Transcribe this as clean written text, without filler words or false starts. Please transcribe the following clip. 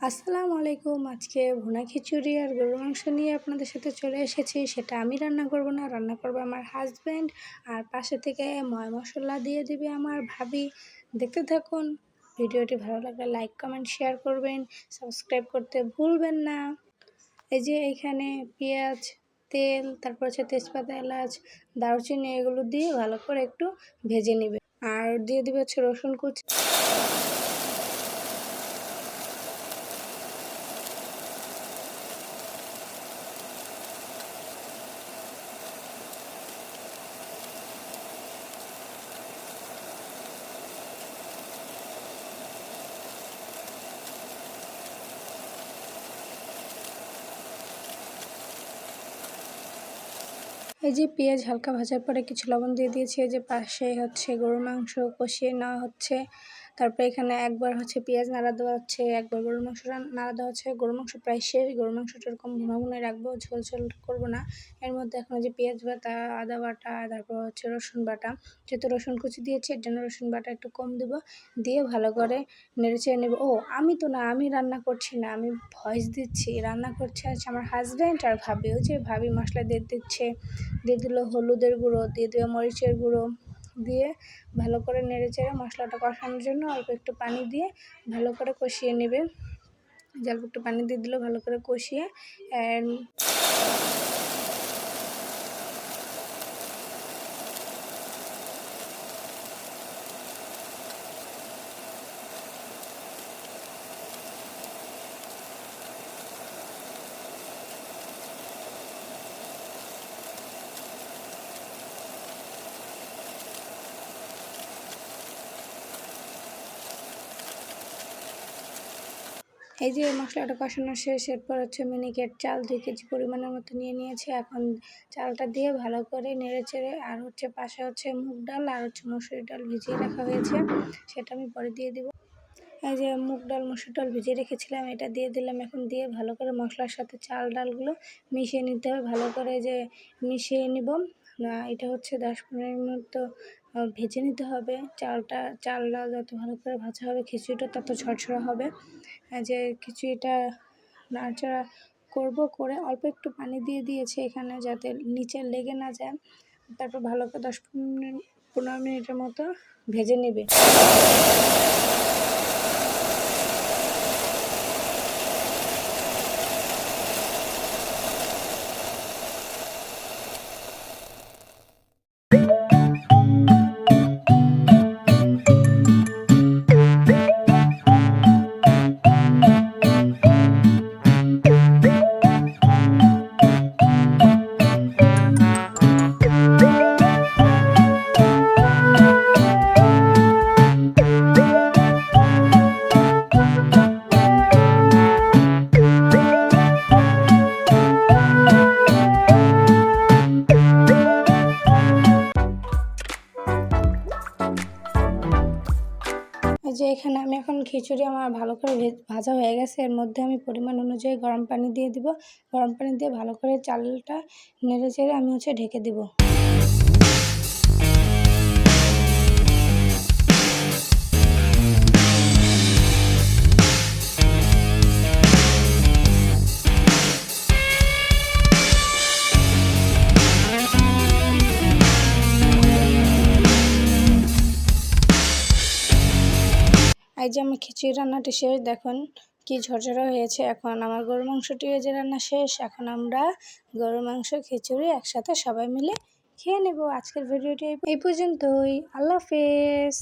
আসসালামু আলাইকুম। আজকে ভুনা খিচুড়ি আর গরুর মাংস নিয়ে আপনাদের সাথে চলে এসেছি। সেটা আমি রান্না করব না, রান্না করবে আমার হাজব্যান্ড। আর পাশে থেকে ময় মশলা দিয়ে দিবে আমার ভাবি। দেখতে থাকুন। ভিডিওটি ভালো লাগলে লাইক, কমেন্ট, শেয়ার করবেন। সাবস্ক্রাইব করতে ভুলবেন না। এই যে এইখানে পেঁয়াজ, তেল, তারপর হচ্ছে তেজপাতা, এলাচ, দারুচিনি এগুলো দিয়ে ভালো করে একটু ভেজে নেবে। আর দিয়ে দিবে হচ্ছে রসুন কুচি। এই যে পেঁয়াজ হালকা ভাজার পরে কিছু লবণ দিয়ে দিয়েছি। এই যে পাশে হচ্ছে গরুর মাংস কষিয়ে নেওয়া হচ্ছে। তারপরে এখানে একবার হচ্ছে পেঁয়াজ নাড়া দেওয়া হচ্ছে, একবার গরুর মাংস নাড়া দেওয়া হচ্ছে। গরুর মাংস প্রায় শেষ। গরুর মাংসটা এরকম ভুনা ভুনাই রাখবো, ঝোল ঝোল করবো না। এর মধ্যে এখন যে পেঁয়াজ বাটা, আদা বাটা, তারপর হচ্ছে রসুন বাটা, যেহেতু রসুন কুচি দিয়েছি এর জন্য রসুন বাটা একটু কম দেবো, দিয়ে ভালো করে নেড়ে চেড়ে নেবো। আমি রান্না করছি না, আমি ভয়েস দিচ্ছি। রান্না করছে হচ্ছে আমার হাজব্যান্ড আর ভাবি। ওই যে ভাবি মশলা দিয়ে দিচ্ছে, দিয়ে দিল হলুদের গুঁড়ো, দিয়ে দিল মরিচের গুঁড়ো, দিয়ে ভালো করে নেড়ে চেড়ে মশলাটা কষানোর জন্য অল্প একটু পানি দিয়ে ভালো করে কষিয়ে নেবে। অল্প একটু পানি দিয়ে দিল, ভালো করে কষিয়ে এই যে মশলাটা কষানো শেষ। এরপর হচ্ছে মিনিকেট চাল 2 কেজি পরিমাণের মতো নিয়ে নিয়েছি। এখন চালটা দিয়ে ভালো করে নেড়ে চেড়ে, আর হচ্ছে পাশে হচ্ছে মুগ ডাল আর হচ্ছে মসুর ডাল ভিজিয়ে রাখা হয়েছে, সেটা আমি পরে দিয়ে দিব। এই যে মুগ ডাল মসুর ডাল ভিজিয়ে রেখেছিলাম, এটা দিয়ে দিলাম। এখন দিয়ে ভালো করে মশলার সাথে চাল ডালগুলো মিশিয়ে নিতে হবে। ভালো করে যে মিশিয়ে নিব। এটা হচ্ছে 10-15 মিনিট তো ভেজে নিতে হবে। চাল ডাল যত ভালো করে ভাজা হবে খিচুড়িটা তত ঝরঝরা হবে। যে খিচুড়িটা নাড়াচাড়া করব, করে অল্প একটু পানি দিয়ে দিয়েছি এখানে, যাতে নিচে লেগে না যায়। তারপর ভালো করে 10-15 মিনিটের মতো ভেজে নেবে। যে এখানে আমি এখন খিচুড়ি আমার ভালো করে ভাজা হয়ে গেছে। এর মধ্যে আমি পরিমাণ অনুযায়ী গরম পানি দিয়ে দিব। গরম পানি দিয়ে ভালো করে চালটা নেড়ে চেড়ে আমি হচ্ছে ঢেকে দিব। এই যে আমার খিচুড়ি রান্নাটি শেষ। দেখুন কি ঝরঝরা হয়েছে। এখন আমার গরুর মাংসটি যে রান্না শেষ। এখন আমরা গরুর মাংস খিচুড়ি একসাথে সবাই মিলে খেয়ে নেব। আজকের ভিডিওটি এই পর্যন্তই। আল্লাহ হাফেজ।